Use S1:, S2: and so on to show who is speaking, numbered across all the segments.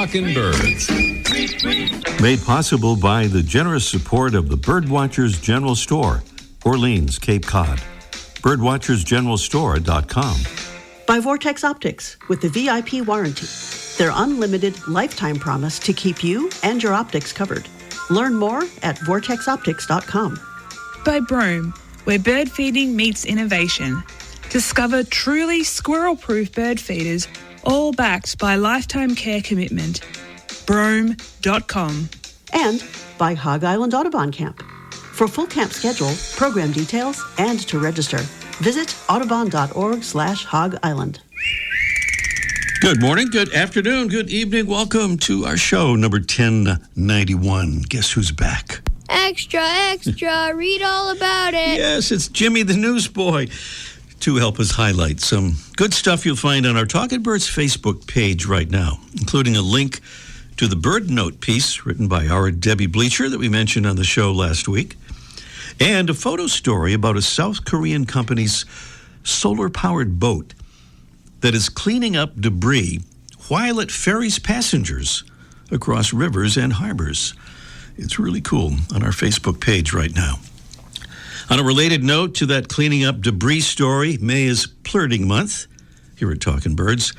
S1: Talking Birds.
S2: Made possible by the generous support of the Birdwatchers General Store, Orleans, Cape Cod. Birdwatchersgeneralstore.com.
S3: By Vortex Optics with the VIP warranty. Their unlimited lifetime promise to keep you and your optics covered. Learn more at vortexoptics.com.
S4: By Broome, where bird feeding meets innovation. Discover truly squirrel-proof bird feeders, all backed by lifetime care commitment. Broome.com.
S3: And by Hog Island Audubon Camp. For full camp schedule, program details, and to register, visit audubon.org/Hog Island.
S2: Good morning, good afternoon, good evening. Welcome to our show, number 1091. Guess who's back?
S5: Extra, extra, read all about it.
S2: Yes, it's Jimmy the Newsboy, to help us highlight some good stuff you'll find on our Talking Birds Facebook page right now, including a link to the Bird Note piece written by our Debbie Bleacher that we mentioned on the show last week, and a photo story about a South Korean company's solar-powered boat that is cleaning up debris while it ferries passengers across rivers and harbors. It's really cool on our Facebook page right now. On a related note to that cleaning up debris story, May is Plurting Month here at Talking Birds,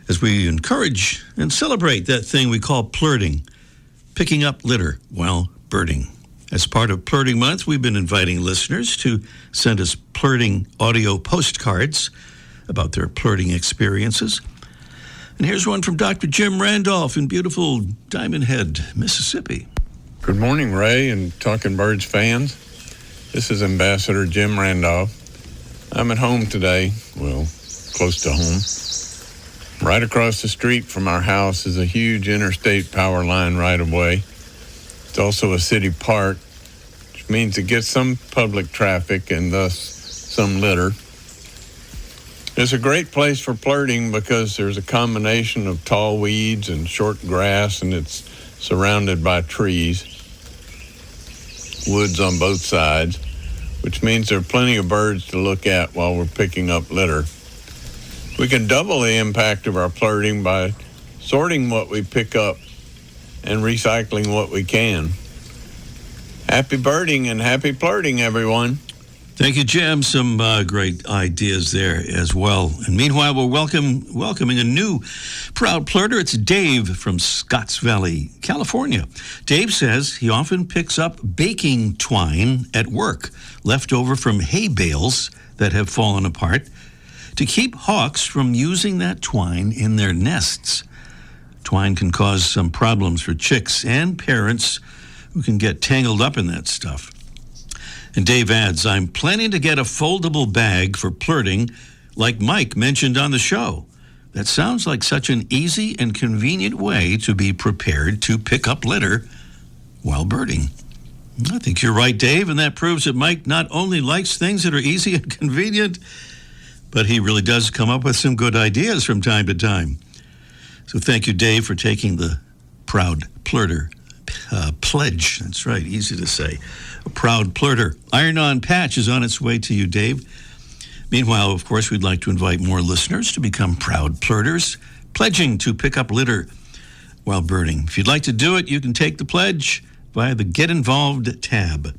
S2: as we encourage and celebrate that thing we call plurting, picking up litter while birding. As part of Plurting Month, we've been inviting listeners to send us plurting audio postcards about their plurting experiences. And here's one from Dr. Jim Randolph in beautiful Diamond Head, Mississippi.
S6: Good morning, Ray and Talking Birds fans. This is Ambassador Jim Randolph. I'm at home today, well, close to home. Right across the street from our house is a huge interstate power line right away. It's also a city park, which means it gets some public traffic and thus some litter. It's a great place for plurting because there's a combination of tall weeds and short grass, and it's surrounded by trees, woods on both sides, which means there are plenty of birds to look at while we're picking up litter. We can double the impact of our plurting by sorting what we pick up and recycling what we can. Happy birding and happy plurting, everyone.
S2: Thank you, Jim. Some great ideas there as well. And meanwhile, we're welcoming a new proud plurter. It's Dave from Scotts Valley, California. Dave says he often picks up baking twine at work, left over from hay bales that have fallen apart, to keep hawks from using that twine in their nests. Twine can cause some problems for chicks and parents who can get tangled up in that stuff. And Dave adds, I'm planning to get a foldable bag for plurting like Mike mentioned on the show. That sounds like such an easy and convenient way to be prepared to pick up litter while birding. I think you're right, Dave, and that proves that Mike not only likes things that are easy and convenient, but he really does come up with some good ideas from time to time. So thank you, Dave, for taking the proud plurter pledge. That's right, easy to say. A proud plurter. Iron-on patch is on its way to you, Dave. Meanwhile, of course, we'd like to invite more listeners to become proud plurters, pledging to pick up litter while birding. If you'd like to do it, you can take the pledge via the Get Involved tab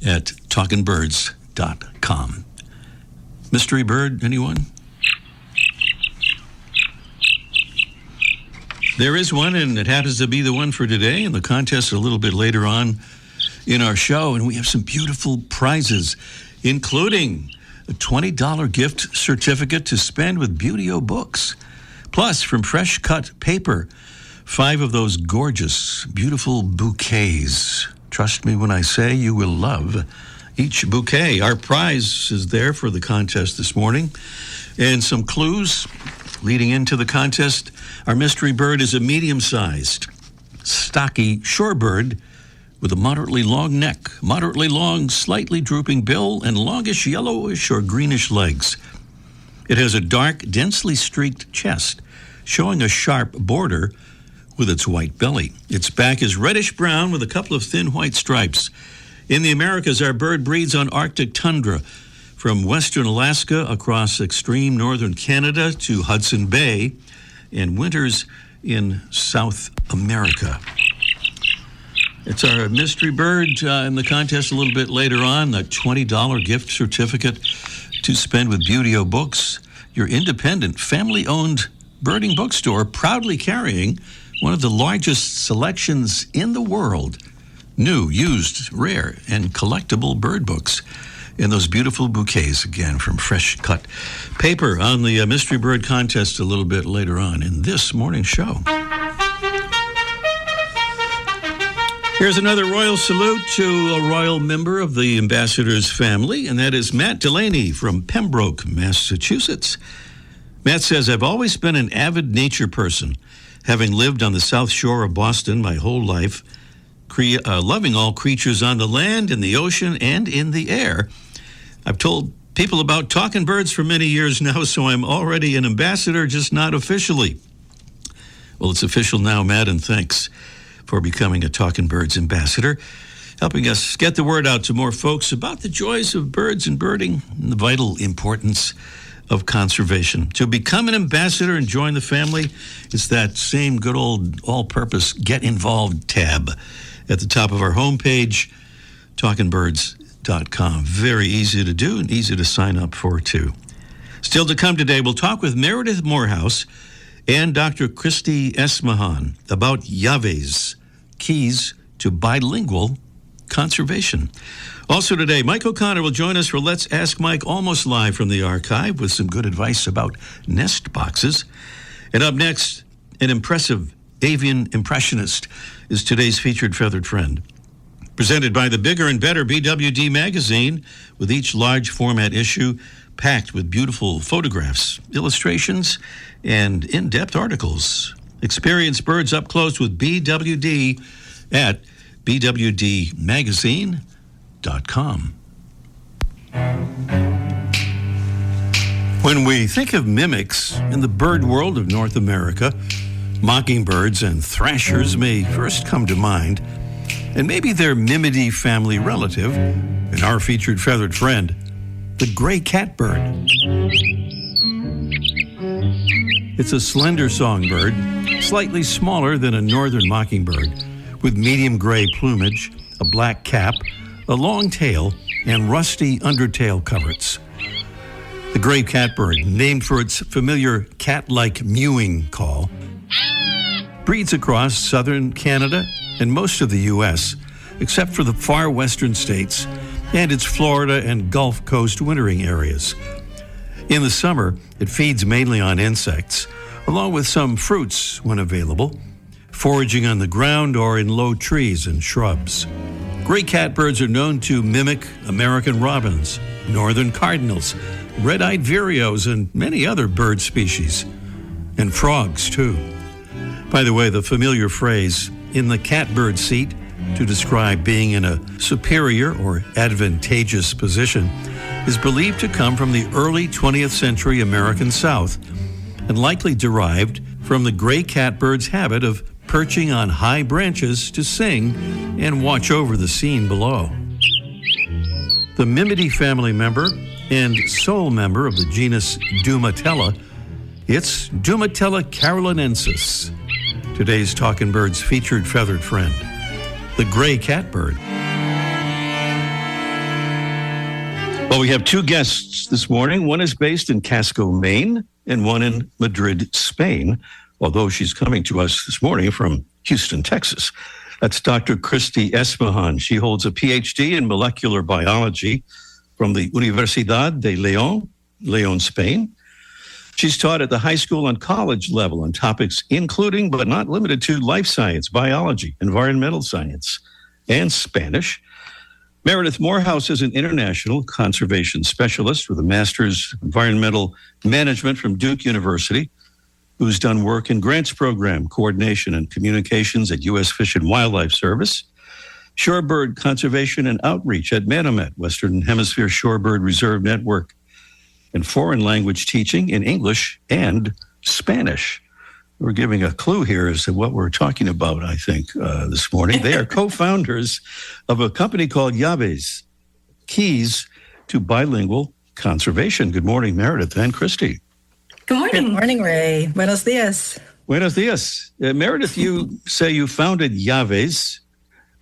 S2: at talkingbirds.com. Mystery bird, anyone? There is one, and it happens to be the one for today, and the contest a little bit later on in our show. And we have some beautiful prizes, including a $20 gift certificate to spend with Beautyo Books. Plus, from Fresh Cut Paper, 5 of those gorgeous, beautiful bouquets. Trust me when I say you will love each bouquet. Our prize is there for the contest this morning. And some clues leading into the contest. Our mystery bird is a medium-sized, stocky shorebird with a moderately long neck, moderately long, slightly drooping bill, and longish yellowish or greenish legs. It has a dark, densely streaked chest, showing a sharp border with its white belly. Its back is reddish-brown with a couple of thin white stripes. In the Americas, our bird breeds on Arctic tundra, from western Alaska across extreme northern Canada to Hudson Bay, and winters in South America. It's our mystery bird in the contest a little bit later on, the $20 gift certificate to spend with Buteo Books, your independent, family-owned birding bookstore, proudly carrying one of the largest selections in the world, new, used, rare, and collectible bird books. And those beautiful bouquets, again, from fresh cut paper on the mystery bird contest a little bit later on in this morning's show. Here's another royal salute to a royal member of the ambassador's family, and that is Matt Delaney from Pembroke, Massachusetts. Matt says, I've always been an avid nature person, having lived on the South Shore of Boston my whole life, loving all creatures on the land, in the ocean, and in the air. I've told people about talking birds for many years now, so I'm already an ambassador, just not officially. Well, it's official now, Matt, and thanks for becoming a Talking Birds ambassador, helping us get the word out to more folks about the joys of birds and birding and the vital importance of conservation. To become an ambassador and join the family, it's that same good old all-purpose Get Involved tab at the top of our homepage, talkingbirds.com. Very easy to do and easy to sign up for, too. Still to come today, we'll talk with Meredith Morehouse and Dr. Christy Esmahan about Yaves, keys to bilingual conservation. Also today, Mike O'Connor will join us for Let's Ask Mike, almost live from the archive, with some good advice about nest boxes. And up next, an impressive avian impressionist is today's featured feathered friend. Presented by the Bigger and Better BWD magazine, with each large format issue packed with beautiful photographs, illustrations, and in-depth articles. Experience birds up close with BWD at bwdmagazine.com. When we think of mimics in the bird world of North America, mockingbirds and thrashers may first come to mind, and maybe their Mimidae family relative, and our featured feathered friend, the gray catbird. It's a slender songbird, slightly smaller than a northern mockingbird, with medium gray plumage, a black cap, a long tail, and rusty undertail coverts. The gray catbird, named for its familiar cat-like mewing call, breeds across southern Canada and most of the U.S., except for the far western states and its Florida and Gulf Coast wintering areas. In the summer, it feeds mainly on insects, along with some fruits when available, foraging on the ground or in low trees and shrubs. Gray catbirds are known to mimic American robins, northern cardinals, red-eyed vireos, and many other bird species, and frogs, too. By the way, the familiar phrase, in the catbird seat, to describe being in a superior or advantageous position, is believed to come from the early 20th century American South and likely derived from the gray catbird's habit of perching on high branches to sing and watch over the scene below. The Mimidae family member and sole member of the genus Dumatella, it's Dumatella carolinensis, today's Talking Birds featured feathered friend, the gray catbird. Well, we have two guests this morning. One is based in Casco, Maine, and one in Madrid, Spain, although she's coming to us this morning from Houston, Texas. That's Dr. Christy Esmahan. She holds a PhD in molecular biology from the Universidad de León, Spain. She's taught at the high school and college level on topics including, but not limited to, life science, biology, environmental science, and Spanish. Meredith Morehouse is an international conservation specialist with a master's in environmental management from Duke University, who's done work in grants program coordination and communications at U.S. Fish and Wildlife Service, shorebird conservation and outreach at Manomet, Western Hemisphere Shorebird Reserve Network, and foreign language teaching in English and Spanish. We're giving a clue here as to what we're talking about, I think, this morning. They are co-founders of a company called Yaves, Keys to Bilingual Conservation. Good morning, Meredith and Christy.
S1: Good morning.
S7: Good morning, Ray. Buenos dias.
S2: Buenos dias. Meredith, you say you founded Llaves.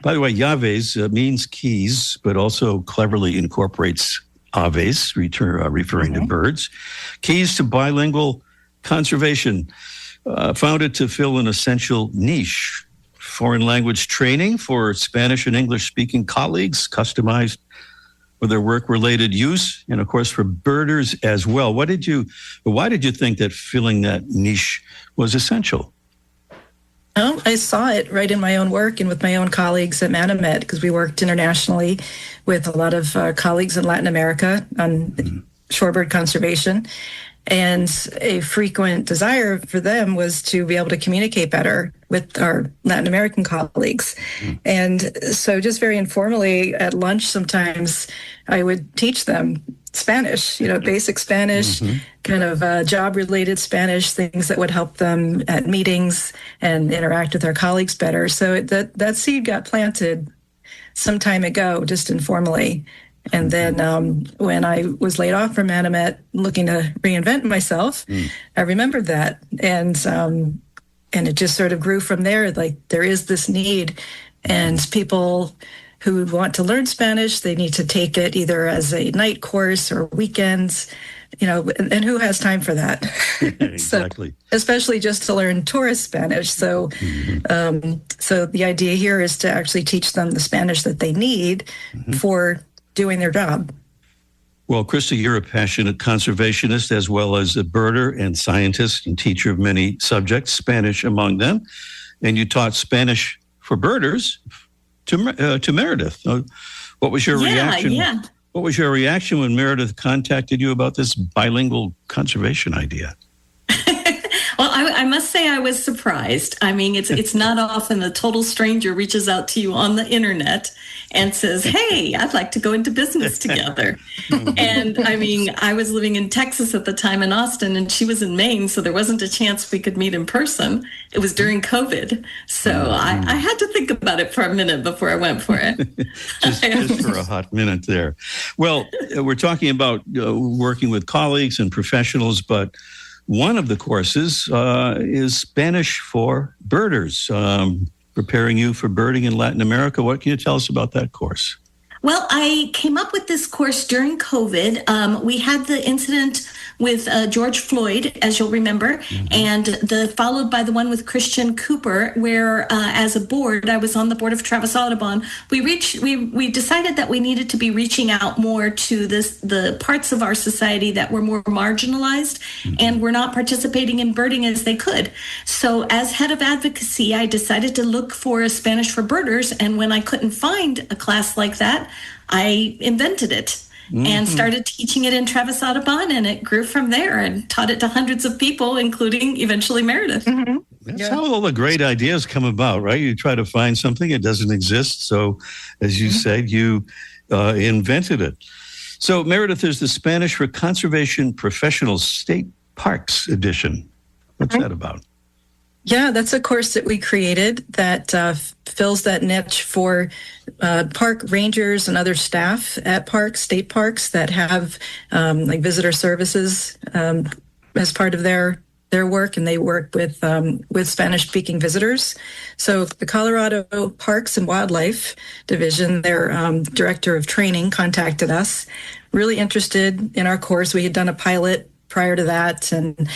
S2: By the way, Llaves means keys, but also cleverly incorporates aves, referring to birds. Keys to bilingual conservation, founded to fill an essential niche. Foreign language training for Spanish and English-speaking colleagues, customized for their work-related use, and of course for birders as well. Why did you think that filling that niche was essential?
S1: Oh, I saw it right in my own work and with my own colleagues at Mimidae, because we worked internationally with a lot of colleagues in Latin America on shorebird conservation. And a frequent desire for them was to be able to communicate better with our Latin American colleagues. And so just very informally at lunch, sometimes I would teach them Spanish, basic Spanish, kind of job-related Spanish, things that would help them at meetings and interact with their colleagues better. So that seed got planted some time ago, just informally. And then when I was laid off from Animet, looking to reinvent myself, I remembered that. And it just sort of grew from there. Like, there is this need, and people who want to learn Spanish, they need to take it either as a night course or weekends, and who has time for that?
S2: Exactly.
S1: So, especially just to learn tourist Spanish. So, so the idea here is to actually teach them the Spanish that they need for doing their job.
S2: Well, Krista, you're a passionate conservationist as well as a birder and scientist and teacher of many subjects, Spanish among them. And you taught Spanish for birders to Meredith. What was your reaction?
S7: Yeah.
S2: What was your reaction when Meredith contacted you about this bilingual conservation idea?
S7: Well, I must say I was surprised. I mean, it's not often a total stranger reaches out to you on the internet and says, "Hey, I'd like to go into business together." And I mean, I was living in Texas at the time, in Austin, and she was in Maine, so there wasn't a chance we could meet in person. It was during COVID, so I had to think about it for a minute before I went for it.
S2: just for a hot minute there. Well, we're talking about working with colleagues and professionals, but one of the courses is Spanish for birders, preparing you for birding in Latin America. What can you tell us about that course?
S7: Well, I came up with this course during COVID. We had the incident with George Floyd, as you'll remember, and followed by the one with Christian Cooper, where as a board, I was on the board of Travis Audubon. We decided that we needed to be reaching out more to the parts of our society that were more marginalized and were not participating in birding as they could. So as head of advocacy, I decided to look for a Spanish for birders, and when I couldn't find a class like that, I invented it and started teaching it in Travis Audubon, and it grew from there and taught it to hundreds of people, including eventually Meredith.
S2: That's how all the great ideas come about, right? You try to find something, it doesn't exist. So, as you said, you invented it. So, Meredith, there's the Spanish for Conservation Professional State Parks edition. What's that about?
S1: Yeah, that's a course that we created that fills that niche for park rangers and other staff at parks, state parks that have like visitor services as part of their work, and they work with Spanish-speaking visitors. So the Colorado Parks and Wildlife Division, their director of training, contacted us, really interested in our course. We had done a pilot prior to that, and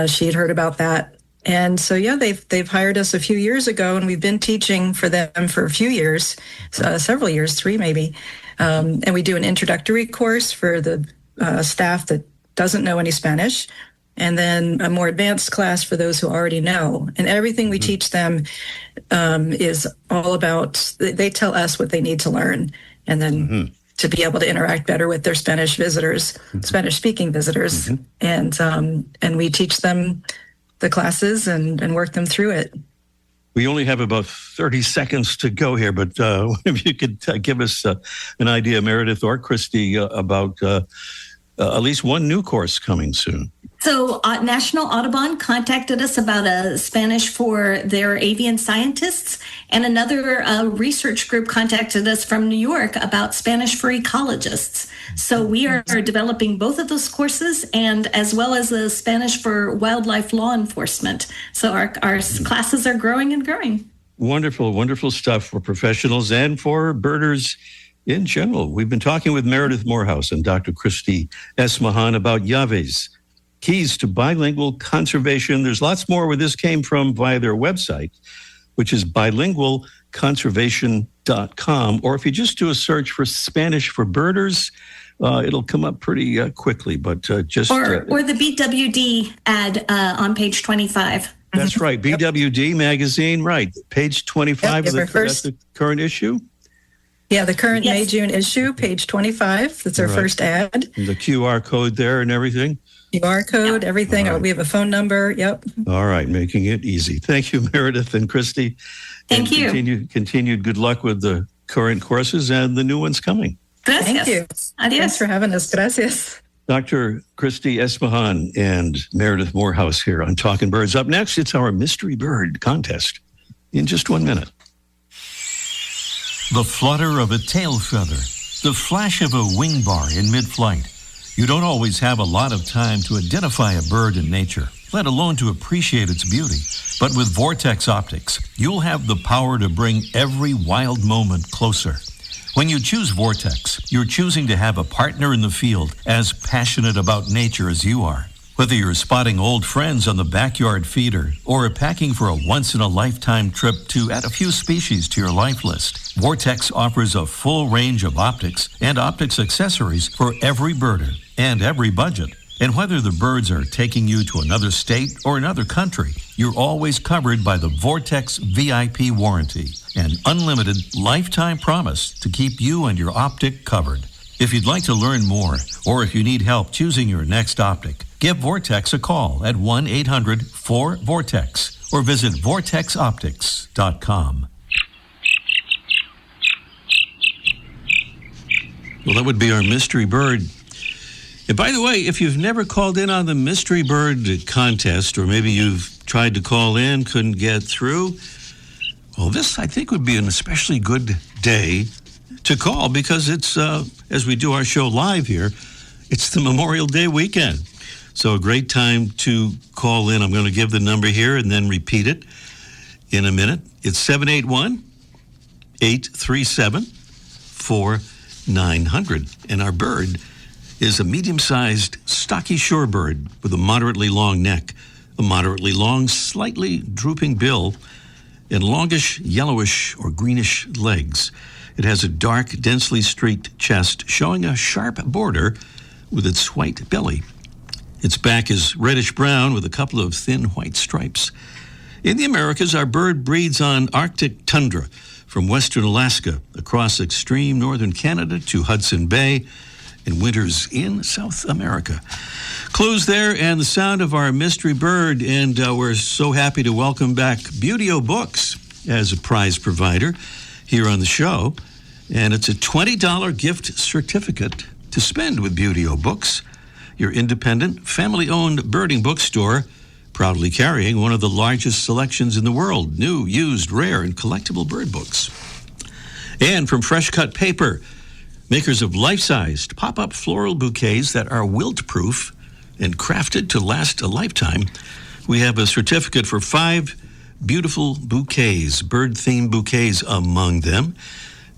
S1: she had heard about that. And so, yeah, they've hired us a few years ago, and we've been teaching for them for a few years, several years, 3 maybe. And we do an introductory course for the staff that doesn't know any Spanish, and then a more advanced class for those who already know. And everything we teach them is all about, they tell us what they need to learn, and then to be able to interact better with their Spanish visitors, Spanish-speaking visitors. And we teach them the classes and work them through it.
S2: We only have about 30 seconds to go here, but if you could give us an idea, Meredith or Christy, about at least one new course coming soon.
S7: So National Audubon contacted us about a Spanish for their avian scientists, and another research group contacted us from New York about Spanish for ecologists. So we are developing both of those courses, and as well as the Spanish for wildlife law enforcement. So our classes are growing and growing.
S2: Wonderful, wonderful stuff for professionals and for birders in general. We've been talking with Meredith Morehouse and Dr. Christy Esmahan about Yaves, Keys to Bilingual Conservation. There's lots more where this came from via their website, which is bilingualconservation.com. Or if you just do a search for Spanish for birders, it'll come up pretty quickly. But or
S7: the BWD ad on page 25.
S2: That's right, BWD magazine, right? Page 25
S1: Yep,
S2: that's the current issue.
S1: Yeah, the current May-June issue, page 25. That's our first ad.
S2: And the QR code there and everything.
S1: QR code, everything.
S2: Right.
S1: We have a phone number. Yep.
S2: All right, making it easy. Thank you, Meredith and Christy.
S7: Thank you.
S2: Continued good luck with the current courses and the new ones coming.
S7: Gracias.
S1: Thank you.
S7: Adios.
S1: Thanks for having us. Gracias.
S2: Dr. Christy Esmahan and Meredith Morehouse here on Talking Birds. Up next, it's our Mystery Bird contest in just 1 minute. The flutter of a tail feather, the flash of a wing bar in mid-flight. You don't always have a lot of time to identify a bird in nature, let alone to appreciate its beauty. But with Vortex Optics, you'll have the power to bring every wild moment closer. When you choose Vortex, you're choosing to have a partner in the field as passionate about nature as you are. Whether you're spotting old friends on the backyard feeder or packing for a once-in-a-lifetime trip to add a few species to your life list, Vortex offers a full range of optics and optics accessories for every birder and every budget. And whether the birds are taking you to another state or another country, you're always covered by the Vortex VIP warranty, an unlimited lifetime promise to keep you and your optic covered. If you'd like to learn more, or if you need help choosing your next optic, give Vortex a call at 1-800-4-VORTEX or visit vortexoptics.com. Well, that would be our mystery bird. And by the way, if you've never called in on the mystery bird contest, or maybe you've tried to call in, couldn't get through, well, this, I think, would be an especially good day to call because it's, as we do our show live here, it's the Memorial Day weekend. So a great time to call in. I'm going to give the number here and then repeat it in a minute. It's 781-837-4900. And our bird is a medium-sized, stocky shorebird with a moderately long neck, a moderately long, slightly drooping bill, and longish, yellowish or greenish legs. It has a dark, densely streaked chest showing a sharp border with its white belly. Its back is reddish-brown with a couple of thin white stripes. In the Americas, our bird breeds on Arctic tundra from western Alaska across extreme northern Canada to Hudson Bay and winters in South America. Clues there and the sound of our mystery bird, and we're so happy to welcome back Buteo Books as a prize provider here on the show. And it's a $20 gift certificate to spend with Buteo Books, your independent, family-owned birding bookstore, proudly carrying one of the largest selections in the world, new, used, rare, and collectible bird books. And from Fresh Cut Paper, makers of life-sized pop-up floral bouquets that are wilt-proof and crafted to last a lifetime, we have a certificate for 5 beautiful bouquets, bird-themed bouquets among them.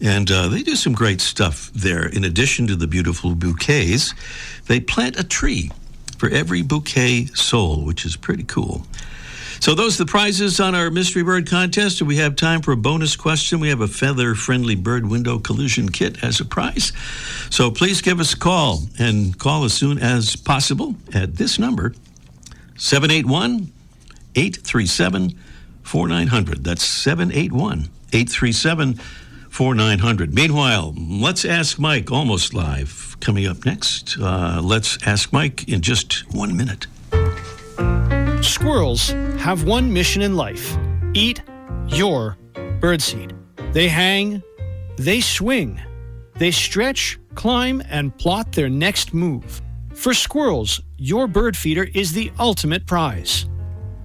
S2: And they do some great stuff there. In addition to the beautiful bouquets, they plant a tree for every bouquet sold, which is pretty cool. So those are the prizes on our Mystery Bird contest. We have time for a bonus question. We have a feather-friendly bird window collision kit as a prize. So please give us a call, and call as soon as possible at this number, 781-837-4900. That's 781-837-4900. Meanwhile, Let's Ask Mike, almost live, coming up next. Let's Ask Mike in just 1 minute.
S8: Squirrels have one mission in life: eat your birdseed. They hang, they swing, they stretch, climb, and plot their next move. For squirrels, your bird feeder is the ultimate prize.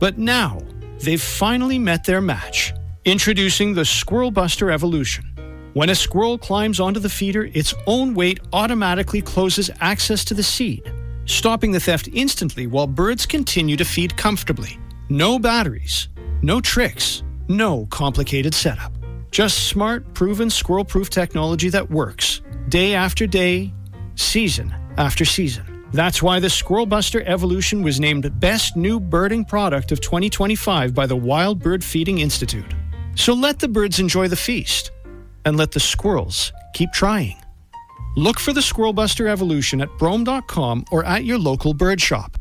S8: But now, they've finally met their match. Introducing the Squirrel Buster Evolution. When a squirrel climbs onto the feeder, its own weight automatically closes access to the seed, stopping the theft instantly while birds continue to feed comfortably. No batteries, no tricks, no complicated setup. Just smart, proven squirrel-proof technology that works day after day, season after season. That's why the Squirrel Buster Evolution was named Best New Birding Product of 2025 by the Wild Bird Feeding Institute. So let the birds enjoy the feast, and let the squirrels keep trying. Look for the Squirrel Buster Evolution at Brome.com or at your local bird shop.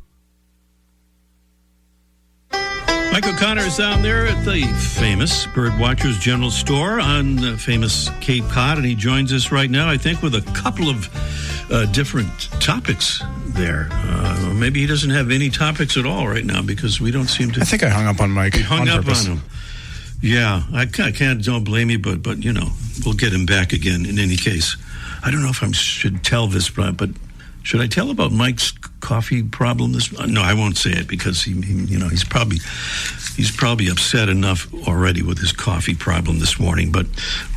S2: Mike O'Connor is down there at the famous Birdwatchers General Store on the famous Cape Cod, and he joins us right now, I think, with a couple of different topics there. Maybe he doesn't have any topics at all right now because we don't seem to...
S9: I think I hung up on Mike.
S2: You hung up
S9: purpose.
S2: on him. Yeah, I can't, don't blame you, but you know, we'll get him back again in any case. I don't know if I should tell this, but should I tell about Mike's coffee problem? No, I won't say it because he's probably upset enough already with his coffee problem this morning. But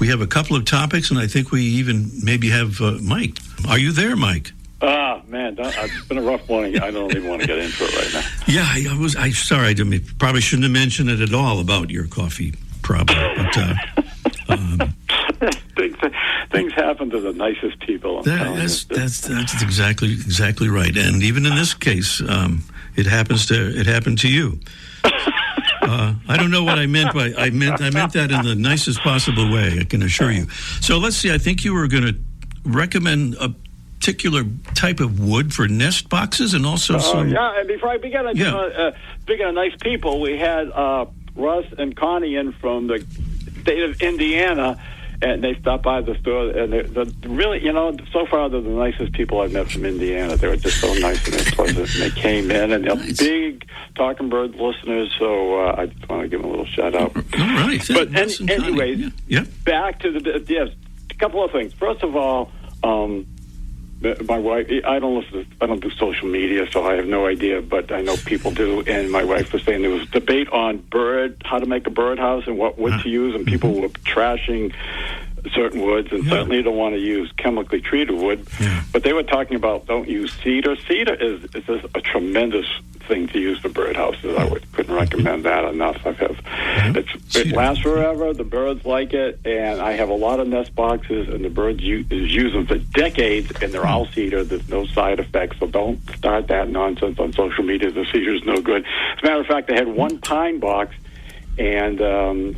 S2: we have a couple of topics, and I think we even maybe have Mike. Are you there, Mike?
S10: Man, it's been a rough morning. I don't even want to get into it right now.
S2: Yeah, I'm sorry. I probably shouldn't have mentioned it at all about your coffee problem. But
S10: things happen to the nicest people.
S2: That's exactly right. And even in this case, it happened to you. I don't know what I meant by I meant that in the nicest possible way. I can assure you. So let's see. I think you were going to recommend a particular type of wood for nest boxes, and also some.
S10: Yeah, and before I begin, speaking of nice people, we had Russ and Connie in from the state of Indiana, and they stopped by the store, and they're really, so far they're the nicest people I've met from Indiana. They were just so nice and pleasant, and they came in, and they're big Talking Bird listeners, so I just want to give them a little shout-out.
S2: All right.
S10: But anyways, back to a couple of things. First of all, my wife, I don't do social media, so I have no idea, but I know people do, and my wife was saying there was debate on how to make a birdhouse and what wood to use, and people were trashing certain woods, and certainly don't want to use chemically treated wood, but they were talking about don't use cedar. Cedar is a tremendous thing to use for birdhouses. I couldn't recommend that enough. It lasts forever. The birds like it, and I have a lot of nest boxes, and the birds use them for decades, and they're all cedar. There's no side effects, so don't start that nonsense on social media. The cedar's no good. As a matter of fact, I had one pine box, and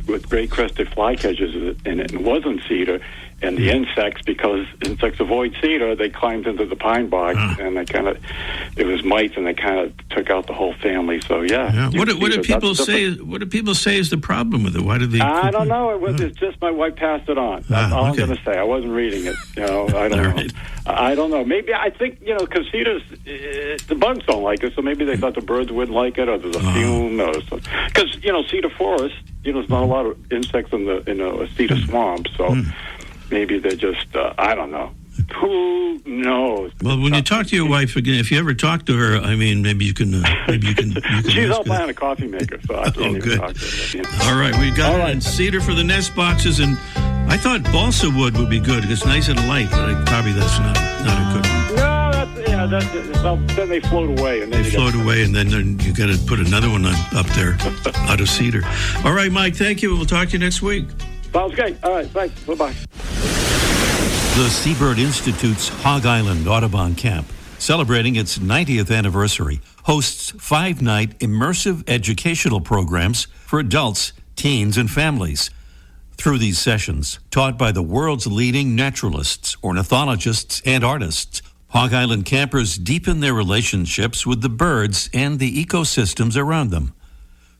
S10: with great crested flycatchers in it, and it wasn't cedar. And the insects, because insects avoid cedar, they climbed into the pine box, and it was mites, and they kind of took out the whole family. So
S2: What do people say? What do people say is the problem with it? Why did they?
S10: I don't know. It's just my wife passed it on. That's all I'm going to say. I wasn't reading it. I don't know.
S2: Right.
S10: I don't know. Maybe I think because cedars, the bugs don't like it, so maybe they thought the birds wouldn't like it, or there's a fume, or something. Because cedar forest, there's not a lot of insects in a cedar swamp, so. Maybe they're just, I don't know. Who knows?
S2: Well, when you talk to your wife again, if you ever talk to her, I mean, maybe you can.
S10: She's all buying a coffee maker, so I can't even talk to her.
S2: All right, we got cedar for the nest boxes, and I thought balsa wood would be good. It's nice and light, but probably that's not a good one.
S10: No, then they float away. And then
S2: they float away, and then you got to put another one up there out of cedar. All right, Mike, thank you. We'll talk to you next week.
S10: Sounds great. All right, thanks. Bye-bye.
S2: The Seabird Institute's Hog Island Audubon Camp, celebrating its 90th anniversary, hosts 5-night immersive educational programs for adults, teens, and families. Through these sessions, taught by the world's leading naturalists, ornithologists, and artists, Hog Island campers deepen their relationships with the birds and the ecosystems around them.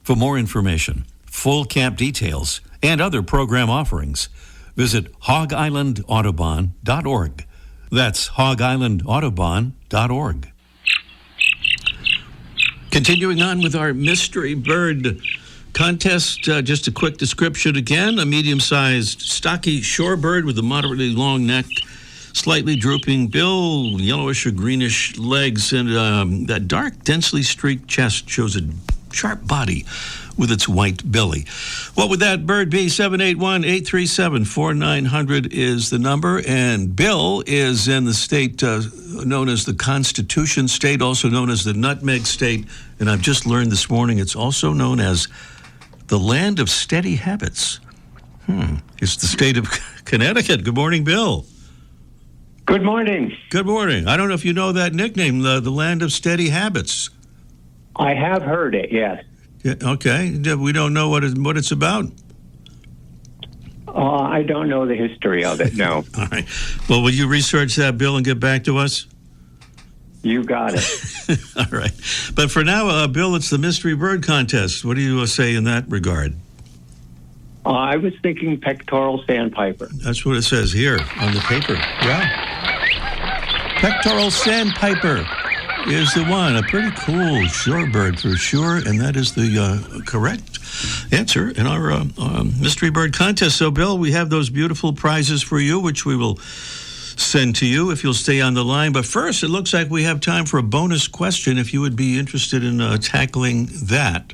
S2: For more information, full camp details, and other program offerings, visit hogislandaudubon.org. That's hogislandaudubon.org. Continuing on with our mystery bird contest, just a quick description again. A medium-sized, stocky shorebird with a moderately long neck, slightly drooping bill, yellowish or greenish legs, and that dark, densely streaked chest shows a sharp body with its white belly. What would that bird be? 781-837-4900 is the number. And Bill is in the state known as the Constitution State, also known as the Nutmeg State. And I've just learned this morning it's also known as the Land of Steady Habits. It's the state of Connecticut. Good morning, Bill.
S9: Good morning.
S2: Good morning. I don't know if you know that nickname, the Land of Steady Habits.
S9: I have heard it, yes.
S2: Yeah, okay. We don't know what it's about.
S9: I don't know the history of it, no.
S2: All right. Well, will you research that, Bill, and get back to us?
S9: You got it.
S2: All right. But for now, Bill, it's the Mystery Bird Contest. What do you say in that regard?
S9: I was thinking pectoral sandpiper.
S2: That's what it says here on the paper. Yeah. Pectoral sandpiper is the one. A pretty cool shorebird for sure, and that is the correct answer in our Mystery Bird Contest. So, Bill, we have those beautiful prizes for you, which we will send to you if you'll stay on the line. But first, it looks like we have time for a bonus question if you would be interested in tackling that.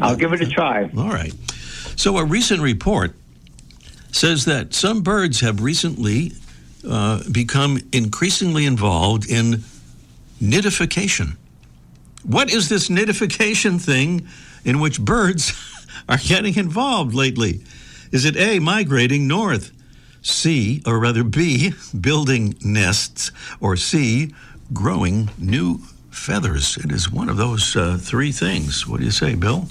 S9: I'll give it a try.
S2: All right. So a recent report says that some birds have recently become increasingly involved in nidification. What is this nidification thing in which birds are getting involved lately? Is it A, migrating north, C, or rather B, building nests, or C, growing new feathers? It is one of those three things. What do you say, Bill?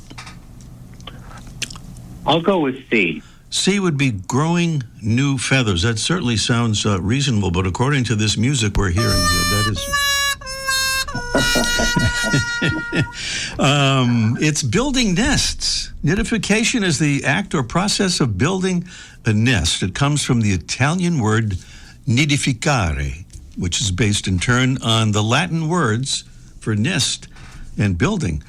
S9: I'll go with C.
S2: C would be growing new feathers. That certainly sounds reasonable, but according to this music we're hearing, that is... It's building nests. Nidification is the act or process of building a nest. It comes from the Italian word nidificare, which is based in turn on the Latin words for nest and building.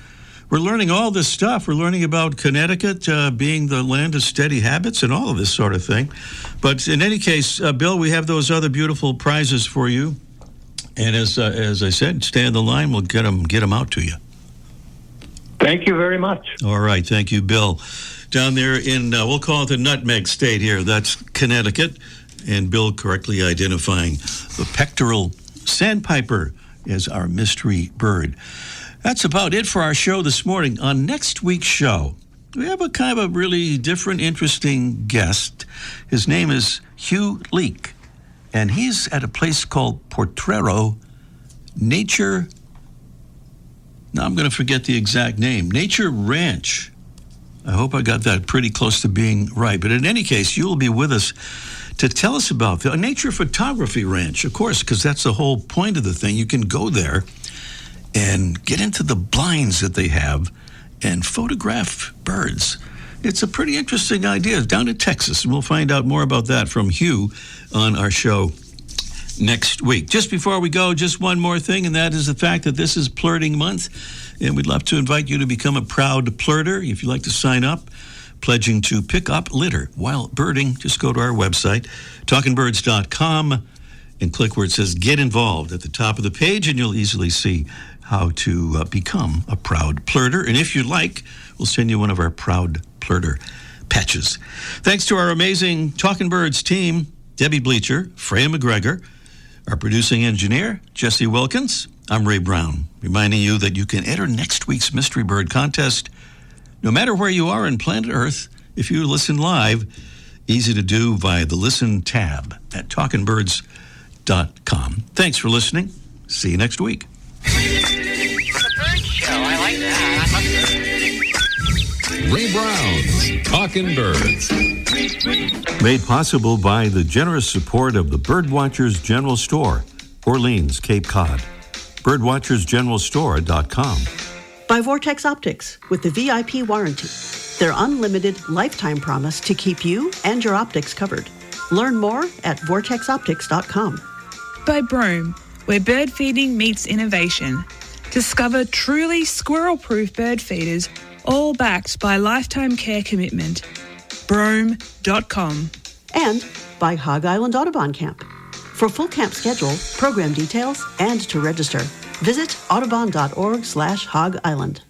S2: We're learning all this stuff. We're learning about Connecticut being the land of steady habits and all of this sort of thing. But in any case, Bill, we have those other beautiful prizes for you. And as I said, stay on the line. We'll get them out to you.
S9: Thank you very much.
S2: All right. Thank you, Bill. Down there in, we'll call it the Nutmeg State here. That's Connecticut. And Bill correctly identifying the pectoral sandpiper as our mystery bird. That's about it for our show this morning. On next week's show, we have a kind of a really different, interesting guest. His name is Hugh Leake, and he's at a place called Potrero Nature. Now I'm going to forget the exact name. Nature Ranch. I hope I got that pretty close to being right. But in any case, you'll be with us to tell us about the Nature Photography Ranch, of course, because that's the whole point of the thing. You can go there and get into the blinds that they have and photograph birds. It's a pretty interesting idea. It's down in Texas, and we'll find out more about that from Hugh on our show next week. Just before we go, just one more thing, and that is the fact that this is Plurting Month, and we'd love to invite you to become a proud plurter. If you'd like to sign up, pledging to pick up litter while birding, just go to our website, talkingbirds.com, and click where it says Get Involved at the top of the page, and you'll easily see how to become a proud plurter. And if you'd like, we'll send you one of our proud plurter patches. Thanks to our amazing Talking Birds team, Debbie Bleacher, Freya McGregor, our producing engineer, Jesse Wilkins. I'm Ray Brown, reminding you that you can enter next week's Mystery Bird Contest no matter where you are on planet Earth. If you listen live, easy to do via the Listen tab at talkingbirds.com. Thanks for listening. See you next week.
S11: The bird show. I like that.
S12: Ray Brown's Talking Birds.
S2: Made possible by the generous support of the Birdwatchers General Store, Orleans, Cape Cod. Birdwatchersgeneralstore.com.
S3: By Vortex Optics with the VIP warranty. Their unlimited lifetime promise to keep you and your optics covered. Learn more at vortexoptics.com.
S4: By Broome, where bird feeding meets innovation. Discover truly squirrel-proof bird feeders, all backed by lifetime care commitment. Broome.com.
S3: And by Hog Island Audubon Camp. For full camp schedule, program details, and to register, visit audubon.org/Hog Island.